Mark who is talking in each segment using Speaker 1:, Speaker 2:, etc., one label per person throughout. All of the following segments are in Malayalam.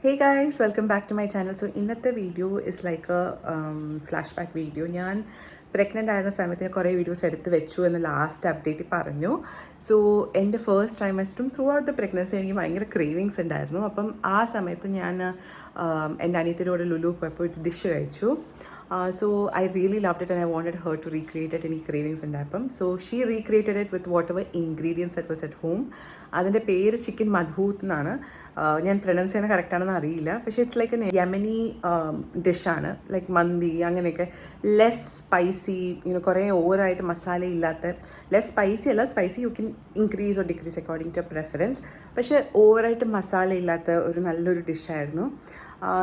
Speaker 1: Hey guys, welcome back to my channel. So ഇന്നത്തെ video is like a flash back video. ഞാൻ പ്രഗ്നൻ്റ് ആയിരുന്ന സമയത്ത് കുറേ വീഡിയോസ് എടുത്ത് വെച്ചു എന്ന് ലാസ്റ്റ് അപ്ഡേറ്റ് പറഞ്ഞു. സോ എൻ്റെ ഫസ്റ്റ് ട്രൈമസ്റ്ററും ത്രൂ ഔട്ട് ദ പ്രഗ്നൻസി എനിക്ക് ഭയങ്കര ക്രേവിങ്സ് ഉണ്ടായിരുന്നു. അപ്പം ആ സമയത്ത് ഞാൻ എൻ്റെ അനിയത്തിനോട് ലുലു പോയപ്പോൾ ഒരു ഡിഷ് കഴിച്ചു. So I really loved it and I wanted her to recreate it. Any cravings ഉണ്ടായപ്പം so she recreated it with whatever ingredients that was at home. അതിൻ്റെ പേര് ചിക്കൻ മധൂത്ത് എന്നാണ്. ഞാൻ പ്രൊനൗൺസ് ചെയ്യുന്നത് കറക്റ്റാണെന്ന് അറിയില്ല, പക്ഷേ ഇറ്റ്സ് ലൈക്ക് എ യമനി ഡിഷാണ്. ലൈക്ക് മന്തി അങ്ങനെയൊക്കെ ലെസ് സ്പൈസി, കുറേ ഓവറായിട്ട് മസാല ഇല്ലാത്ത, ലെസ് സ്പൈസി അല്ല, spicy you can increase or decrease according to preference, പക്ഷേ ഓവറായിട്ട് മസാല ഇല്ലാത്ത ഒരു നല്ലൊരു ഡിഷായിരുന്നു.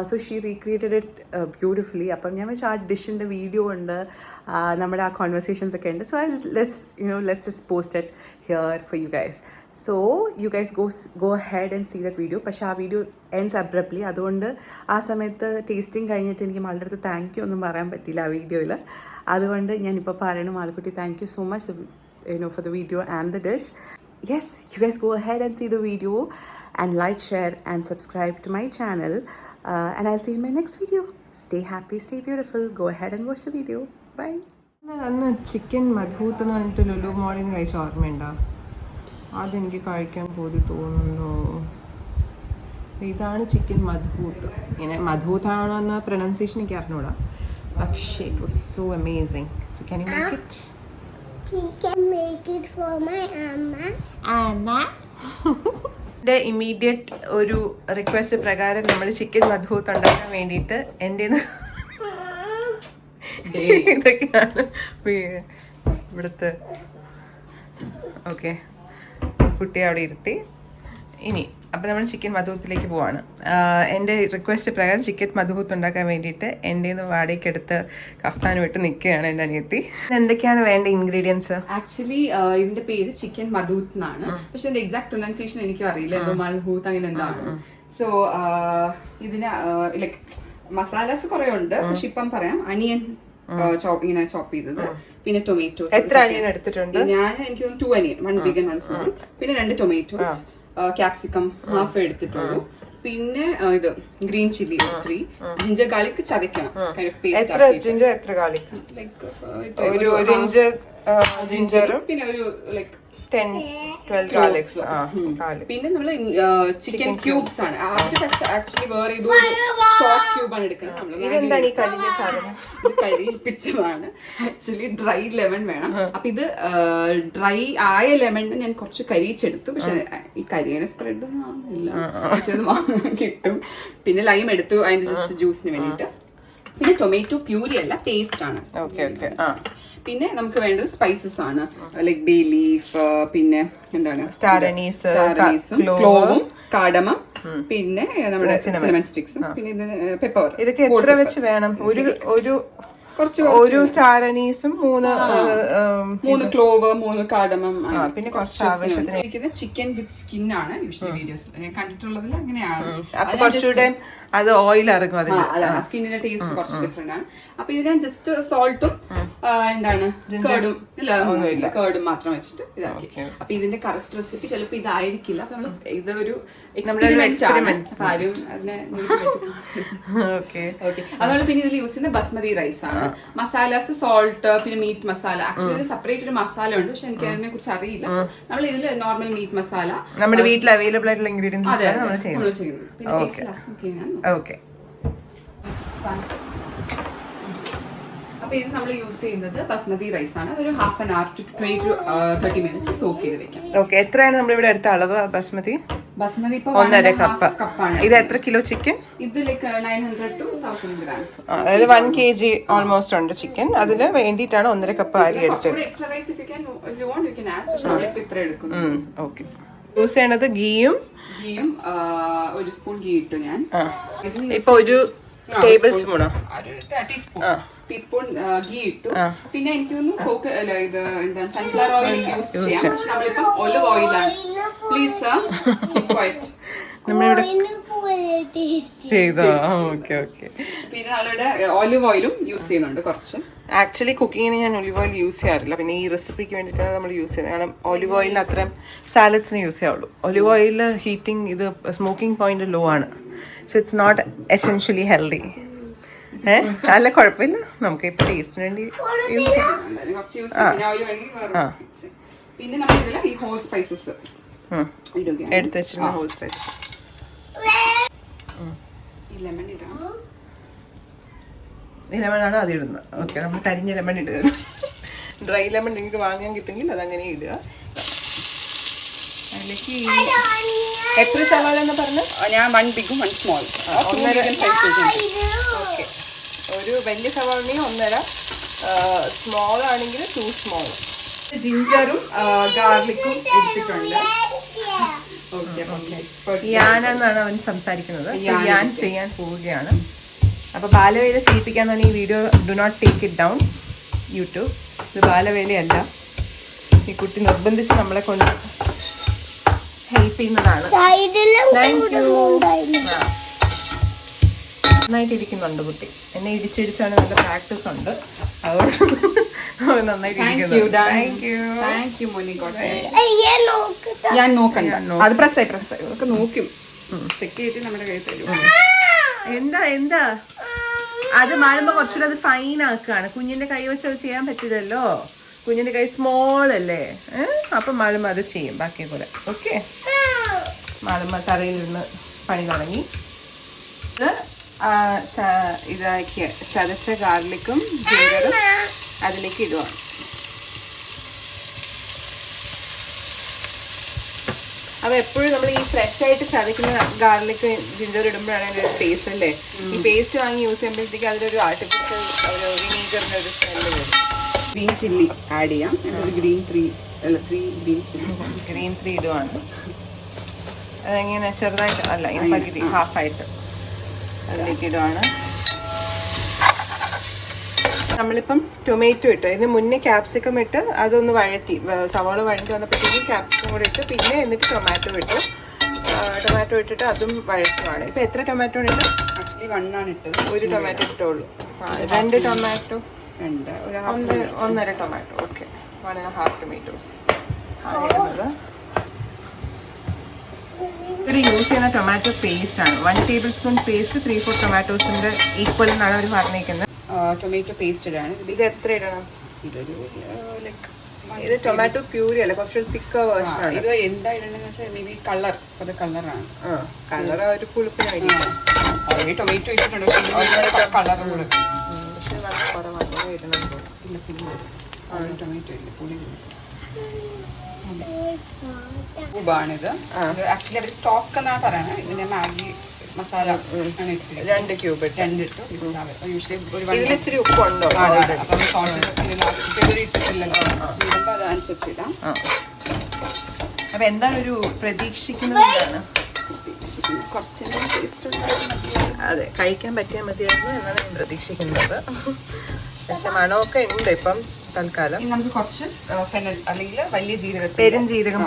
Speaker 1: So she recreated it beautifully. അപ്പം ഞാൻ വെച്ചാൽ ആ ഡിഷിൻ്റെ വീഡിയോ ഉണ്ട്, നമ്മുടെ ആ കോൺവെർസേഷൻസ് ഒക്കെ ഉണ്ട്. So let's just post it here for you guys. So you guys go ahead and see that video. പക്ഷേ ആ വീഡിയോ എൻഡ്സ് അബ്രപ്റ്റ്ലി. അതുകൊണ്ട് ആ സമയത്ത് ടേസ്റ്റിംഗ് കഴിഞ്ഞിട്ട് എനിക്ക് മാളുടെ അടുത്ത് താങ്ക് യു ഒന്നും പറയാൻ പറ്റിയില്ല ആ വീഡിയോയിൽ. അതുകൊണ്ട് ഞാനിപ്പോൾ പറയണം, Malukutty thank you so much for the video and the dish. Yes, you guys go ahead and see the video and like, share and subscribe to my channel. And I'll see you in my next video. Stay happy, stay beautiful. Go ahead and watch the video. Bye.
Speaker 2: അന്ന് ചിക്കൻ മധൂത്ത് എന്ന് പറഞ്ഞിട്ട് ലുലു മോളിൽ നിന്ന് കഴിച്ച ഓർമ്മയുണ്ടോ? അതെനിക്ക് കഴിക്കാൻ പോയി തോന്നുന്നു. ഇതാണ് ചിക്കൻ മധൂത്ത്. ഇങ്ങനെ മധൂത്താണെന്ന പ്രൊനൗൺസിയേഷൻ എനിക്ക് അറിഞ്ഞൂടാ, പക്ഷേ it was so amazing. So can you make it?
Speaker 3: Please can make it for my Amma.
Speaker 2: എൻ്റെ ഇമ്മീഡിയറ്റ് ഒരു റിക്വസ്റ്റ് പ്രകാരം നമ്മൾ ചിക്കൻ മധൂത്ത് ഉണ്ടാക്കാൻ വേണ്ടിയിട്ട് എൻ്റെ ഇതൊക്കെയാണ് ഇവിടുത്തെ. ഓക്കെ, കുട്ടിയെ അവിടെ ഇരുത്തി. ഇനി അപ്പം നമ്മൾ ചിക്കൻ മധൂത്തിലേക്ക് പോവാണ്. എൻ്റെ റിക്വസ്റ്റ് പ്രകാരം ചിക്കൻ മധൂത്ത് ഉണ്ടാക്കാൻ വേണ്ടിയിട്ട് എൻ്റെ നിന്ന് വാടകയ്ക്ക് എടുത്ത് കഫ്താനും ഇട്ട് നിൽക്കുകയാണ് എൻ്റെ അനിയത്തി. എന്തൊക്കെയാണ് വേണ്ട ഇൻഗ്രീഡിയൻസ്?
Speaker 4: ആക്ച്വലി ഇതിന്റെ പേര് ചിക്കൻ മധൂത്ത് എന്നാണ്, പക്ഷെ ഇതിന്റെ എക്സാക്ട് പ്രൊനൗൺസിയേഷൻ എനിക്ക് അറിയില്ല, എന്തോ മൽഹൂത്ത് അങ്ങനെ എന്താണ്. സോ ഇതിന് ലൈക്ക് മസാലാസ് കുറെ ഉണ്ട്, പക്ഷെ ഇപ്പം പറയാം. അനിയൻ ഇങ്ങനെ ചോപ്പ് ചെയ്തത്, പിന്നെ ടൊമാറ്റോസ്.
Speaker 2: എത്ര അനിയൻ എടുത്തിട്ടുണ്ട്?
Speaker 4: ഞാൻ എനിക്ക് 2 അനിയൻ, 1 ബിഗ് ആൻഡ് 1 സ്മോൾ, പിന്നെ 2 ടൊമാറ്റോസ്, ക്യാപ്സിക്കം ഹാഫ് എടുത്തിട്ടുള്ളൂ, പിന്നെ ഇത് ഗ്രീൻ ചില്ലി 3, ജിഞ്ചർ ഗാർലിക് ചതയ്ക്കണം.
Speaker 2: എത്ര ജിഞ്ചർ, എത്ര ഗാർലിക്? ഒരു ഇഞ്ച് ജിഞ്ചറും പിന്നെ
Speaker 4: ഒരു ലൈക്ക്
Speaker 2: 10-12 ഗാർലിക്സ്.
Speaker 4: പിന്നെ നമ്മള് ചിക്കൻ ക്യൂബ്സ് ആണ് ആക്ച്വലി വേറെ സ്റ്റോക്ക് ക്യൂബ് ആണ് എടുക്കുന്നത്.
Speaker 2: ഇതെന്താണ് ഈ കരിഞ്ഞ സാധനം?
Speaker 4: ഇത് കരിപ്പിച്ചതാണ്. ആക്ച്വലി ഡ്രൈ ലെമൺ വേണം. അപ്പൊ ഇത് ഡ്രൈ ആയ ലെമൺ ഞാൻ കുറച്ച് കരിച്ചെടുത്തു, പക്ഷെ ഈ കരിയനെ സ്പ്രെഡ് ഇല്ല, പക്ഷെ അത് കിട്ടും. പിന്നെ ലൈം എടുത്തു അതിന്റെ ജസ്റ്റ് ജ്യൂസിന് വേണ്ടിട്ട്. പിന്നെ ടൊമാറ്റോ പ്യൂരി അല്ല, പേസ്റ്റ് ആണ്. പിന്നെ നമുക്ക് വേണ്ടത് സ്പൈസസ് ആണ്, ലൈക് ബേ ലീഫ്, പിന്നെ എന്താണ്
Speaker 2: സ്റ്റാർ അനീസ്,
Speaker 4: ക്ലോവും കാഡമം, പിന്നെ നമ്മുടെ സിനമൺ സ്റ്റിക്സും, പിന്നെ പെപ്പർ.
Speaker 2: ഇതൊക്കെ എത്ര വെച്ച് വേണം? ഒരു സ്റ്റാർ അനീസും 3
Speaker 4: ക്ലോവ്, 3 കാഡമം,
Speaker 2: പിന്നെ കുറച്ച് ആവശ്യത്തിന്.
Speaker 4: ചിക്കൻ വിത്ത് സ്കിൻ ആണ് യൂഷ്വലി വീഡിയോസിൽ ഞാൻ കണ്ടിട്ടുള്ളതിൽ അങ്ങനെയാണ്.
Speaker 2: അപ്പൊ കുറച്ചുകൂടെ അത് ഓയിൽ ഇറങ്ങും,
Speaker 4: അതാണ് സ്കിന്നിന്റെ ടേസ്റ്റ് കുറച്ച് ഡിഫറെന്റ് ആണ്. അപ്പൊ ഇത് ഞാൻ ജസ്റ്റ് സോൾട്ടും എന്താണ് കേടും ഇല്ല, കേടും മാത്രം വെച്ചിട്ട് ഇതാക്കി. അപ്പൊ ഇതിന്റെ കറക്റ്റ് റെസിപ്പി ചിലപ്പോ ഇതായിരിക്കില്ല. അപ്പൊ നമ്മള് ഇതൊരു എക്സ്പെരിമെന്റ്, ആരും അതിനെ ഓക്കെ. അതുപോലെ പിന്നെ ഇതിൽ യൂസ് ചെയ്യുന്ന ബസ്മതി റൈസ് ആണ്. മസാലാസ് സോൾട്ട്, പിന്നെ മീറ്റ് മസാല. ആക്ച്വലി ഇത് സെപ്പറേറ്റ് ഒരു മസാല ഉണ്ട്, പക്ഷെ എനിക്ക് അതിനെ കുറിച്ച് അറിയില്ല. നമ്മൾ ഇതിൽ നോർമൽ മീറ്റ് മസാല
Speaker 2: നമ്മുടെ വീട്ടിൽ അവൈലബിൾ ആയിട്ടുള്ള ഇൻഗ്രീഡിയൻസ് നമ്മൾ ചെയ്യുന്നത്.
Speaker 4: പിന്നെ
Speaker 2: ഓക്കെ.
Speaker 4: അപ്പൊ ഇത് നമ്മൾ യൂസ് ചെയ്യുന്നത് ബസ്മതി റൈസ് ആണ്. അതൊരു 1/2 hour to 20 to 30 minutes soak ചെയ്ത് വെക്കാം.
Speaker 2: ഓക്കെ. എത്രയാണ് നമ്മളിവിടെ എടുത്ത അളവ് ബസ്മതി?
Speaker 4: ബസ്മതി ഇപ്പൊ
Speaker 2: 1.5 കപ്പാണ്. ഇത് എത്ര കിലോ ചിക്കൻ?
Speaker 4: ഇത് ലൈക്ക് 900 to 1000 grams.
Speaker 2: അതായത് 1 kg ഓൾമോസ്റ്റ് ഉണ്ട് ചിക്കൻ. അതിന് വേണ്ടിയിട്ടാണ് 1.5 കപ്പ് അരി എടുത്തത്.
Speaker 4: Extra rice if you want you can add. പക്ഷെ നമ്മളിപ്പോ ഇത്ര എടുക്കുന്നു.
Speaker 2: ഓക്കെ. യൂസ് ചെയ്യണത് ഗീയും
Speaker 4: ഒരു സ്പൂൺ ഗീ ഇട്ടു ഞാൻ.
Speaker 2: ഇപ്പൊ ഒരു ടേബിൾ സ്പൂണോ?
Speaker 4: ടീസ്പൂൺ ഗീ ഇട്ടു. പിന്നെ എനിക്ക് തോന്നുന്നു ഇത് എന്താണ് സൺഫ്ലവർ ഓയിൽ യൂസ് ചെയ്യാം, പക്ഷെ നമ്മളിപ്പം ഒലിവ് ഓയിലാണ്. പ്ലീസ്
Speaker 2: നമ്മളിവിടെ ചെയ്തോ? ഓക്കെ.
Speaker 4: പിന്നെ നമ്മളിവിടെ ഒലിവ് ഓയിലും യൂസ് ചെയ്യുന്നുണ്ട് കുറച്ച്.
Speaker 2: ആക്ച്വലി കുക്കിങ്ങിന് ഞാൻ ഒലിവ് ഓയിൽ യൂസ് ചെയ്യാറില്ല, പിന്നെ ഈ റെസിപ്പിക്ക് വേണ്ടിയിട്ടാണ് നമ്മൾ യൂസ് ചെയ്യുന്നത്. കാരണം ഒലിവ് ഓയിലിന് അത്രയും സാലഡ്സിന് യൂസ് ചെയ്യാവുള്ളൂ. ഒലിവ് ഓയിൽ ഹീറ്റിംഗ് ഇത് സ്മോക്കിംഗ് പോയിന്റ് ലോ ആണ്. So it's not essentially healthy. അല്ല കുഴപ്പമില്ല, നമുക്ക് ഇപ്പോൾ ടേസ്റ്റിന് വേണ്ടി യൂസ് ചെയ്യാം.
Speaker 4: കുറച്ച് യൂസ് ചെയ്യാം. പിന്നെ അതിന് വേണ്ടി വേറെ പിന്നെ നമ്മൾ ഇതിൽ ഈ ഹോൾ സ്പൈസസ് ഇടുകയാണ്.
Speaker 2: എടുത്ത് വെച്ചിരുന്ന ഹോൾ സ്പൈസസ്.
Speaker 4: ഈ ലെമൺ ഇടാം.
Speaker 2: ഈ ലെമണാണ് അത് ഇടുന്നത്. ഓക്കെ, നമ്മൾ കരിഞ്ഞ ലെമൺ ഇടുക. ഡ്രൈ ലെമൺ നിങ്ങൾക്ക് വാങ്ങാൻ കിട്ടുമെങ്കിൽ അതങ്ങനെ ഇടുക. അതിലേക്ക് എത്ര സവാള എന്ന് പറഞ്ഞു?
Speaker 4: ഞാൻ 1 ബിഗും 1 സ്മോൾ.
Speaker 2: ഓക്കെ, ഒരു വലിയ സവാളയും 1.5, സ്മോൾ ആണെങ്കിൽ 2 സ്മോൾ.
Speaker 4: ജിഞ്ചറും ഗാർലിക്കും എടുത്തിട്ടുണ്ട്.
Speaker 2: ഞാനെന്നാണ് അവൻ സംസാരിക്കുന്നത്. ഞാൻ ചെയ്യാൻ പോവുകയാണ്. അപ്പോൾ ബാലവേല ചെയ്യിപ്പിക്കാൻ തന്നെ ഈ video do not take it down YouTube. ഇത് ബാലവേലയല്ല, ഈ കുട്ടി നിർബന്ധിച്ച് നമ്മളെ കൊണ്ട് ഹെൽപ്പ് ചെയ്യുന്നതാണ്. നന്നായിട്ട് ഇരിക്കുന്നുണ്ട് കുട്ടി. എന്നെ ഇടിച്ചിടിച്ചാണ് നല്ല പ്രാക്ടീസ് ഉണ്ട്, അതുകൊണ്ട് നന്നായിട്ട്
Speaker 4: ഞാൻ നോക്കണ്ട, അത് പ്രസ് ഒക്കെ നോക്കും, ചെക്ക് ചെയ്തിട്ട് നമ്മുടെ കയ്യിൽ തരും.
Speaker 2: എന്താ അത് മാറുമ്പോ കുറച്ചുകൂടെ അത് ഫൈൻ ആക്കുകയാണ്. കുഞ്ഞിന്റെ കൈ വെച്ച് അത് ചെയ്യാൻ പറ്റില്ലല്ലോ, കുഞ്ഞിന്റെ കൈ സ്മോൾ അല്ലേ. അപ്പം മാളുമ്പോ അത് ചെയ്യും ബാക്കി കൂടെ. ഓക്കെ, മാളുമ്പോ തറയിലിരുന്ന് പണി തുടങ്ങി. ഇത് ഇതാക്കിയ ചതച്ച ഗാർലിക്കും ജിഞ്ചറും അതിലേക്ക് ഇടുവാണ്. അപ്പോൾ എപ്പോഴും നമ്മൾ ഈ ഫ്രഷ് ആയിട്ട് ചതയ്ക്കുന്ന ഗാർലിക് ജിഞ്ചർ ഇടുമ്പോഴാണ് അതിൻ്റെ ഒരു ടേസ്റ്റ് അല്ലേ. ഈ പേസ്റ്റ് വാങ്ങി യൂസ് ചെയ്യുമ്പോഴത്തേക്ക് അതിലൊരു ആർട്ടിഫിഷ്യൽ ഒരു വിനീഗറിൻ്റെ ഒരു സ്മെല്ല് വരും.
Speaker 4: ഗ്രീൻ ചില്ലി ആഡ് ചെയ്യാം. ഗ്രീൻ 3
Speaker 2: ഇടുവാണ്. അതെങ്ങനെ ചെറുതായിട്ട് അല്ല, ഈ പകുതി ഹാഫായിട്ട് അതിലേക്ക് ഇടുവാണ്. നമ്മളിപ്പം ടൊമാറ്റോ ഇട്ടു, ഇതിന് മുന്നേ ക്യാപ്സിക്കം ഇട്ട് അതൊന്ന് വഴറ്റി, സവാള വഴറ്റി വന്നപ്പോഴത്തേക്കും ക്യാപ്സിക്കം കൂടെ ഇട്ട്, പിന്നെ എന്നിട്ട് ടൊമാറ്റോ ഇട്ടു. ടൊമാറ്റോ ഇട്ടിട്ട് അതും വഴറ്റുവാണ്. ഇപ്പം എത്ര ടൊമാറ്റോ ഇട്ടു?
Speaker 4: ആക്ച്വലി 1 ആണ് ഇട്ടത്,
Speaker 2: ഒരു ടൊമാറ്റോ ഇട്ടുള്ളൂ. 2 ടൊമാറ്റോ, 1.5 ടൊമാറ്റോ. ഓക്കെ, 1.5 ടൊമാറ്റോസ് ആണ് ഇടുന്നത്. ഇവിടെ യൂസ് ചെയ്യുന്ന ടൊമാറ്റോ പേസ്റ്റ് ആണ്. 1 ടേബിൾ സ്പൂൺ പേസ്റ്റ് 3-4 ടൊമാറ്റോസിന്റെ ഈക്വൽ എന്നാണ് അവർ പറഞ്ഞിരിക്കുന്നത്.
Speaker 4: ടൊമാറ്റോ പേസ്റ്റ് ഇടാണ്.
Speaker 2: ഇത് എത്ര ഇടണം?
Speaker 4: ഇതൊരു
Speaker 2: ഇത് ടൊമാറ്റോ പ്യൂരി അല്ല, കുറച്ചൊരു തിക്കർ വേർഷൻ ആണ്.
Speaker 4: ഇത് എന്താ ഇടണമെന്ന് വെച്ചാൽ മേ ബി കളർ, അത് കളറാണ്.
Speaker 2: കളർ ഒരു പുളിപ്പിനായിരിക്കും.
Speaker 4: ടൊമാറ്റോ ഇട്ടിട്ടുണ്ട്, കളർ കൂടെ
Speaker 2: പക്ഷെ വളരെ കുറവാണ് ഇടണം.
Speaker 4: ടൊമാറ്റോ ഇല്ല, പുളി ൂബാണിത്. ആക്ച്വലി അവർ സ്റ്റോക്ക് എന്നാണ് പറയണത്. ഇതിന്റെ മാഗി മസാല
Speaker 2: 2 ക്യൂബ് ഇട്ടു.
Speaker 4: യൂഷ്വലി
Speaker 2: ഇച്ചിരി ഉപ്പുണ്ടോ?
Speaker 4: അതനുസരിച്ച് ഇടാം.
Speaker 2: അപ്പൊ എന്താണ് ഒരു പ്രതീക്ഷിക്കുന്നത്?
Speaker 4: കുറച്ചെങ്കിലും ടേസ്റ്റ്
Speaker 2: അതെ, കഴിക്കാൻ പറ്റിയാൽ മതിയായിരുന്നു എന്നാണ് ഞാൻ പ്രതീക്ഷിക്കുന്നത്. പക്ഷെ മണമൊക്കെ ഉണ്ട് ഇപ്പം തൽക്കാലം.
Speaker 4: നമുക്ക് കുറച്ച് അല്ലെങ്കിൽ വലിയ ജീരകം,
Speaker 2: പെരുംജീരകം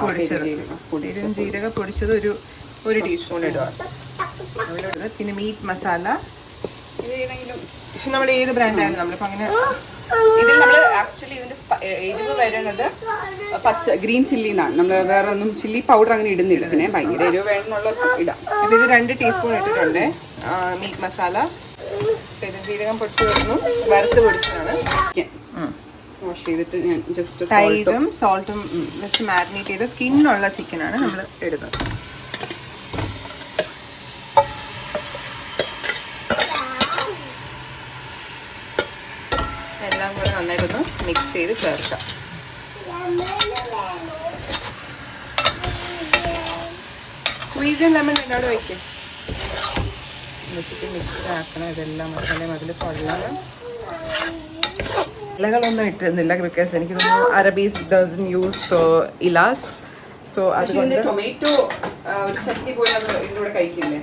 Speaker 2: പൊടിച്ചത് ഒരു ടീസ്പൂൺ ഇടുക. പിന്നെ മീറ്റ് മസാല, നമ്മൾ ഏത് ബ്രാൻഡായിരുന്നു നമ്മളിപ്പോൾ അങ്ങനെ.
Speaker 4: ഇതിൽ നമ്മൾ ആക്ച്വലി ഇതിന്റെ എരിവ് വരുന്നത് ഗ്രീൻ ചില്ലി എന്നാണ്. നമ്മൾ വേറെ ഒന്നും ചില്ലി പൗഡർ അങ്ങനെ ഇടുന്നില്ല. പിന്നെ ഭയങ്കര എരിവ് വേണമെന്നുള്ളത് ഇടാം.
Speaker 2: ഇപ്പം ഇത് 2 ടീസ്പൂൺ ഇട്ടിട്ടുണ്ട്. മീറ്റ് മസാല, പെരുംജീരകം പൊടിച്ചതൊന്നും വറുത്ത് പൊടിച്ചതാണ്.
Speaker 4: വാഷ് ചെയ്തിട്ട് ഞാൻ ജസ്റ്റ്
Speaker 2: തൈരും സോൾട്ടും വെച്ച് മാരിനേറ്റ് ചെയ്ത സ്കിന്നുള്ള ചിക്കനാണ് നമ്മൾ ഇടുന്നത്. എല്ലാം കൂടെ നന്നായിട്ടൊന്ന് മിക്സ് ചെയ്ത് ചേർക്കാം. സ്ക്വീസ് ലെമൺ എന്നോട് വയ്ക്കും വെച്ചിട്ട് മിക്സ് ആക്കണം. ഇതെല്ലാം മസാലയും അതിൽ കൊള്ളണം. ഇലകളൊന്നും ഇട്ടിരുന്നില്ല, ബിക്കോസ് എനിക്ക് തോന്നുന്നു അറബീസ് ഡസൻ യൂസ് ഇലാസ്. സോ അതുകൊണ്ട്
Speaker 4: ടൊമാറ്റോ ഒരു ചട്നി പോലെ ഇതിലൂടെ കഴിക്കില്ലേ,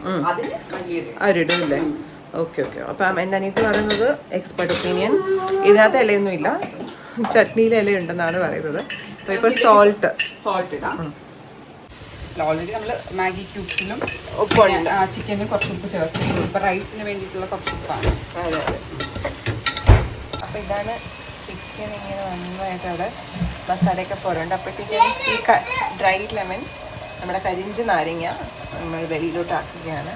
Speaker 2: അവരിടില്ലേ? ഓക്കെ. അപ്പം എൻ്റെ അനിയത്തി പറയുന്നത് എക്സ്പെർട്ട് ഒപ്പീനിയൻ, ഇതിനകത്ത് ഇലയൊന്നും ഇല്ല, ചട്നിയിൽ ഇല ഉണ്ടെന്നാണ് പറയുന്നത്. അപ്പോൾ ഇപ്പോൾ സോൾട്ട്
Speaker 4: ഇടാം. ഓൾറെഡി നമ്മൾ മാഗി ക്യൂബ്സിലും ചിക്കനിലും കുറച്ച് ഉപ്പ് ചേർത്ത്, ഇപ്പം റൈസിന് വേണ്ടിയിട്ടുള്ള കുറച്ച് ഉപ്പാണ്.
Speaker 2: അതെ. അപ്പോൾ ഇതാണ് ചിക്കൻ. ഇങ്ങനെ നന്നായിട്ട് അവിടെ മസാലയൊക്കെ പോരുണ്ട്. അപ്പോഴത്തേക്കും ഈ ഡ്രൈഡ് ലെമൺ, നമ്മുടെ കരിഞ്ച് നാരങ്ങ നമ്മൾ വെളിയിലോട്ട് ആക്കുകയാണ്.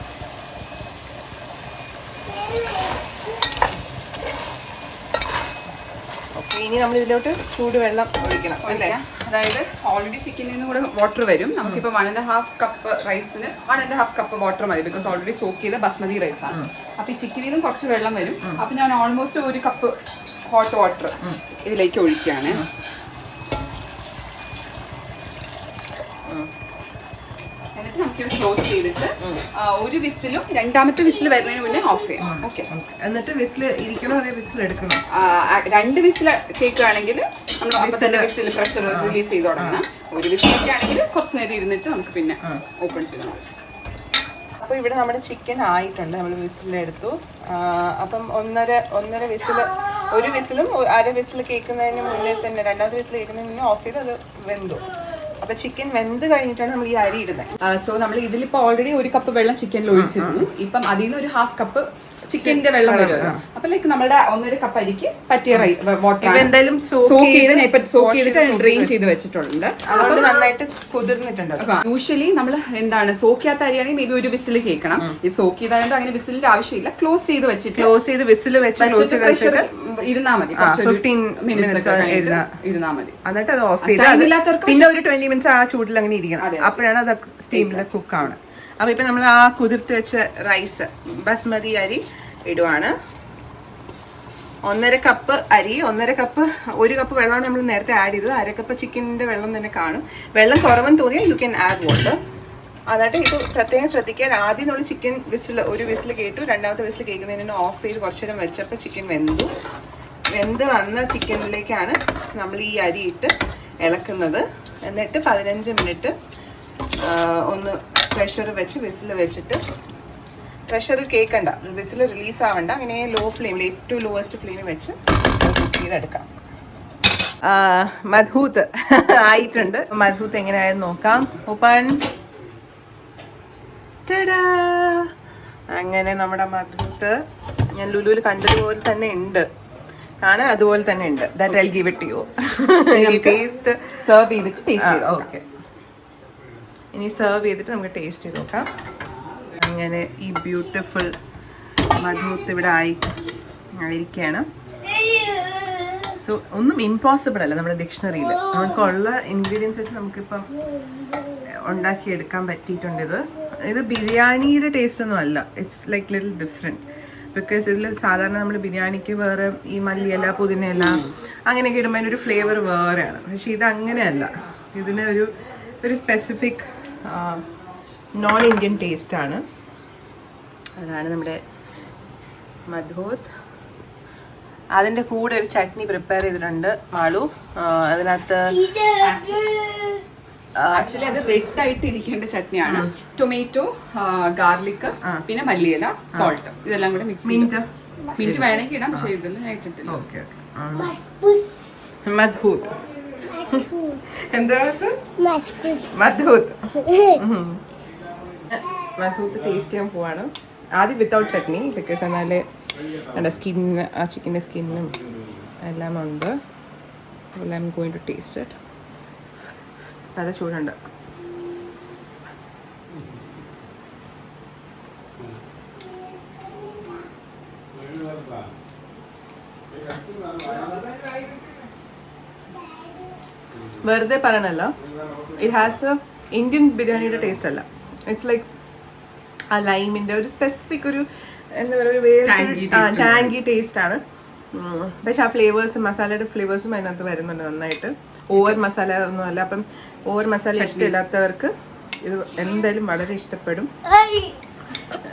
Speaker 2: ഓക്കെ, ഇനി നമ്മൾ ഇതിലോട്ട് ചൂടുവെള്ളം ഒഴിക്കണം അല്ലേ?
Speaker 4: അതായത് ഓൾറെഡി ചിക്കനിൽ നിന്ന് കൂടെ വാട്ടർ വരും. നമുക്കിപ്പോൾ 1.5 കപ്പ് റൈസിന് 1.5 കപ്പ് വാട്ടർ മതി. ബിക്കോസ് ഓൾറെഡി സോക്ക് ചെയ്ത ബസ്മതി റൈസ് ആണ്. അപ്പോൾ ഈ ചിക്കനിൽ നിന്നും കുറച്ച് വെള്ളം വരും. അപ്പോൾ ഞാൻ ഓൾമോസ്റ്റ് 1 കപ്പ് ഹോട്ട് വാട്ടർ ഇതിലേക്ക് ഒഴിക്കുകയാണ്. എന്നിട്ട് നമുക്കിത് ക്ലോസ് ചെയ്തിട്ട് ഒരു വിസിലും രണ്ടാമത്തെ വിസിൽ വരുന്നതിന് മുന്നേ ഓഫ് ചെയ്യാം. ഓക്കെ,
Speaker 2: എന്നിട്ട് വിസിൽ ഇരിക്കണോ അതേ വിസിൽ എടുക്കണം?
Speaker 4: 2 വിസിൽ കേൾക്കുകയാണെങ്കിൽ നമ്മൾ അപ്പോൾ തന്നെ വിസിൽ പ്രഷർ റിലീസ് ചെയ്ത് തുടങ്ങണം. 1 വിസിലൊക്കെ ആണെങ്കിൽ കുറച്ച് നേരം ഇരുന്നിട്ട് നമുക്ക് പിന്നെ ഓപ്പൺ ചെയ്യണം.
Speaker 2: അപ്പോൾ ഇവിടെ നമ്മുടെ ചിക്കൻ ആയിട്ടുണ്ട്. നമ്മൾ വിസിലെടുത്തു. അപ്പം ഒന്നര വിസിൽ, 1 വിസിലും 1/2 വിസിൽ കേൾക്കുന്നതിന് മുന്നേ തന്നെ, രണ്ടാമത്തെ വിസിൽ കേൾക്കുന്നതിന് മുന്നേ ഓഫ് ചെയ്ത് അത് വെന്തു. അപ്പൊ ചിക്കൻ വെന്ത് കഴിഞ്ഞിട്ടാണ് നമ്മൾ ഈ അരി ഇടുന്നത്.
Speaker 4: സോ നമ്മൾ ഇതിലിപ്പോൾ ഓൾറെഡി 1 കപ്പ് വെള്ളം ചിക്കനിൽ ഒഴിച്ചിരുന്നു. ഇപ്പം അതിൽ നിന്ന് ഒരു 1/2 കപ്പ് ചിക്കന്റെ വെള്ളം വരുമല്ലോ. അപ്പൊ ലൈക്ക് നമ്മുടെ 1.5 കപ്പ് അരിക്ക് പറ്റിയ വാട്ടർ
Speaker 2: എന്തായാലും
Speaker 4: സോക്ക് ചെയ്തിട്ട് ഡ്രെയിൻ ചെയ്ത് വെച്ചിട്ടുണ്ട്.
Speaker 2: അതുകൊണ്ട് നന്നായിട്ട് കുതിർന്നിട്ടുണ്ട്.
Speaker 4: യൂഷ്വലി നമ്മൾ എന്താണ് സോക്ക് ചെയ്യാത്ത അരിയാണെങ്കിൽ മേ ബി 1 വിസിൽ കേൾക്കണം. ഈ സോക്ക് ചെയ്തായതുകൊണ്ട് അങ്ങനെ വിസിലിന്റെ ആവശ്യമില്ല. ക്ലോസ് ചെയ്ത് വിസിൽ വെച്ച് പ്രഷർ ഇരുന്നാ മതി.
Speaker 2: 15 മിനിറ്റ്സ്
Speaker 4: ഇരുന്നാ മതി.
Speaker 2: എന്നിട്ട് അത് ഓഫ് ചെയ്ത് പിന്നെ ഒരു 20 മിനിറ്റ്സ് ആ ചൂടിൽ അങ്ങനെ ഇരിക്കണം. അപ്പോഴാണ് അത് സ്റ്റീമിൽ കുക്ക് ആവണം. അപ്പൊ ഇപ്പൊ നമ്മൾ ആ കുതിർത്ത് വെച്ച റൈസ് ബസ്മതി അരി ഇടുവാണ്. 1.5 കപ്പ് അരി, 1.5 കപ്പ്, 1 കപ്പ് വെള്ളമാണ് നമ്മൾ നേരത്തെ ആഡ് ചെയ്തത്. 1/2 കപ്പ് ചിക്കനിന്റെ വെള്ളം തന്നെ കാണും. വെള്ളം കുറവെന്ന് തോന്നിയാൽ യു ക്യാൻ ആഡ് വാട്ടർ. അതായിട്ട് ഇത് പ്രത്യേകം ശ്രദ്ധിക്കാൻ. ആദ്യം നമ്മൾ ചിക്കൻ ഒരു വിസിൽ കേട്ടു. രണ്ടാമത്തെ വിസിൽ കേൾക്കുന്നതിന് ഓഫ് ചെയ്ത് കുറച്ചു നേരം വെച്ചപ്പോൾ ചിക്കൻ വെന്ത് വന്ന ചിക്കനിലേക്കാണ് നമ്മൾ ഈ അരി ഇട്ട് ഇളക്കുന്നത്. എന്നിട്ട് 15 മിനിറ്റ് ഒന്ന് പ്രഷർ വെച്ച് വിസിൽ വെച്ചിട്ട്, പ്രഷർ കേൾക്കണ്ട, വിസിൽ റിലീസ് ആവണ്ട, അങ്ങനെ ലോ ഫ്ലെയിമിൽ, ഏറ്റവും ലോവസ്റ്റ് ഫ്ലെയിമിൽ വെച്ച് കുക്ക് ചെയ്തെടുക്കാം. മധൂത്ത് ആയിട്ടുണ്ട്. മധൂത്ത് എങ്ങനെയായെന്ന് നോക്കാം. ഓപ്പൺ. അങ്ങനെ നമ്മുടെ മധൂത്ത് ഞാൻ ലുലുവിൽ കണ്ടതുപോലെ തന്നെ ഉണ്ട്, കാണാൻ അതുപോലെ തന്നെ ഉണ്ട്. That I give it to you. Taste
Speaker 4: serve ചെയ്തിട്ട് ടേസ്റ്റ് ചെയ്ത്
Speaker 2: ഓക്കെ. ഇനി സെർവ് ചെയ്തിട്ട് നമുക്ക് ടേസ്റ്റ് ചെയ്ത് നോക്കാം. അങ്ങനെ ഈ ബ്യൂട്ടിഫുൾ മധൂത്ത് ഇവിടെ ആയിരിക്കുകയാണ്. സോ ഒന്നും ഇമ്പോസിബിൾ അല്ല നമ്മുടെ ഡിക്ഷണറിയിൽ. നമുക്കുള്ള ഇൻഗ്രീഡിയൻസ് വെച്ച് നമുക്കിപ്പം ഉണ്ടാക്കിയെടുക്കാൻ പറ്റിയിട്ടുണ്ട്. ഇത് ബിരിയാണിയുടെ ടേസ്റ്റ് ഒന്നും അല്ല. It's like little different. Because ഇതിൽ സാധാരണ നമ്മൾ ബിരിയാണിക്ക് വേറെ ഈ മല്ലിയില പുതിനയില അങ്ങനെയൊക്കെ ഇടുമ്പോൾ അതിനൊരു ഫ്ലേവർ വേറെയാണ്. പക്ഷെ ഇത് അങ്ങനെയല്ല. ഇതിന് ഒരു സ്പെസിഫിക് നോൺ ഇന്ത്യൻ ടേസ്റ്റാണ്. അതാണ് നമ്മുടെ മധൂത്ത്. അതിൻ്റെ കൂടെ ഒരു ചട്നി പ്രിപ്പയർ ചെയ്തിട്ടുണ്ട് മാളു. അതിനകത്ത്
Speaker 4: ആക്ച്വലി അത് റെഡ് ആയിട്ട് ഇരിക്കേണ്ട ചട്നിയാണ്. ടൊമാറ്റോ, ഗാർലിക്, പിന്നെ മല്ലിയില, സോൾട്ട്, ഇതെല്ലാം കൂടെ മിക്സ്. മിന്റ് വേണമെങ്കിൽ ഇടാം, പക്ഷേ ഇതൊന്നും ആയിട്ടില്ല.
Speaker 2: ഓക്കെ മധൂത്ത്. എന്താണ് മധൂത്ത്? മധൂത്ത് ടേസ്റ്റ് ചെയ്യാൻ പോവാണ്. ആദ്യം വിത്തൗട്ട് ചട്നി, ബിക്കോസ് എന്നാലേ എൻ്റെ സ്കിന്ന്, ആ ചിക്കൻ്റെ സ്കിന്നും എല്ലാം ഉണ്ട്. I am going to taste it. നല്ല ചൂടുണ്ട്. വെറുതെ പറയണല്ല, ഇറ്റ് ഹാസ് എ ഇന്ത്യൻ ബിരിയാണിയുടെ ടേസ്റ്റ് അല്ല. ഇറ്റ്സ് ലൈക്ക് ആ ലൈമിൻ്റെ ഒരു സ്പെസിഫിക് ഒരു എന്താ പറയുക, ഒരു വേറെ ടാങ്കി ടേസ്റ്റ് ആണ്. പക്ഷെ ആ ഫ്ലേവേഴ്സും മസാലയുടെ ഫ്ലേവേഴ്സും അതിനകത്ത് വരുന്നുണ്ട് നന്നായിട്ട്. ഓവർ മസാല ഒന്നും അല്ല. അപ്പം ഓവർ മസാല ഇഷ്ടമില്ലാത്തവർക്ക് ഇത് എന്തായാലും വളരെ ഇഷ്ടപ്പെടും.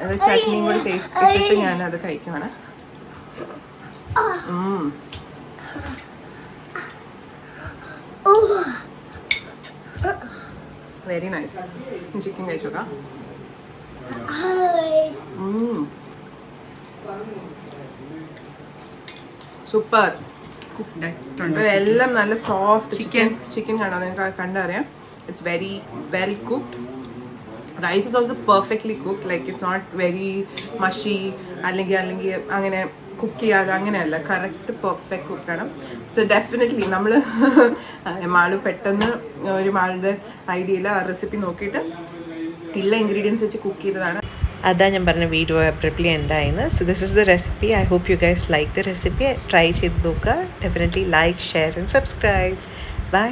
Speaker 2: അത് ചട്നിയും കൂടി ഇട്ടിട്ട് ഞാനത് കഴിക്കുവാണ്. Very nice. ചിക്കൻ കഴിച്ചു നോക്കാം. സൂപ്പർ. എല്ലാം നല്ല സോഫ്റ്റ് ചിക്കൻ കാണാം, നിങ്ങൾക്ക് കണ്ടറിയാം. It's very well cooked. Rice is also perfectly cooked. Like it's not very mushy അല്ലെങ്കിൽ അങ്ങനെ കുക്ക് ചെയ്യാതെ അങ്ങനെയല്ല. കറക്റ്റ് പെർഫെക്റ്റ് കുക്കാണ്. സോ ഡെഫിനറ്റ്ലി നമ്മൾ മാളു പെട്ടെന്ന് ഒരു മാളുടെ ഐഡിയയിൽ ആ റെസിപ്പി നോക്കിയിട്ട് ഉള്ള ഇൻഗ്രീഡിയൻസ് വെച്ച് കുക്ക് ചെയ്തതാണ്. അതാ ഞാൻ പറഞ്ഞ വീഡിയോ അബ്രപ്റ്റ്ലി എന്തായിരുന്നു. So this is the recipe. I hope you guys like the recipe. Try ചെയ്ത് നോക്കുക. Definitely like, share and subscribe. By.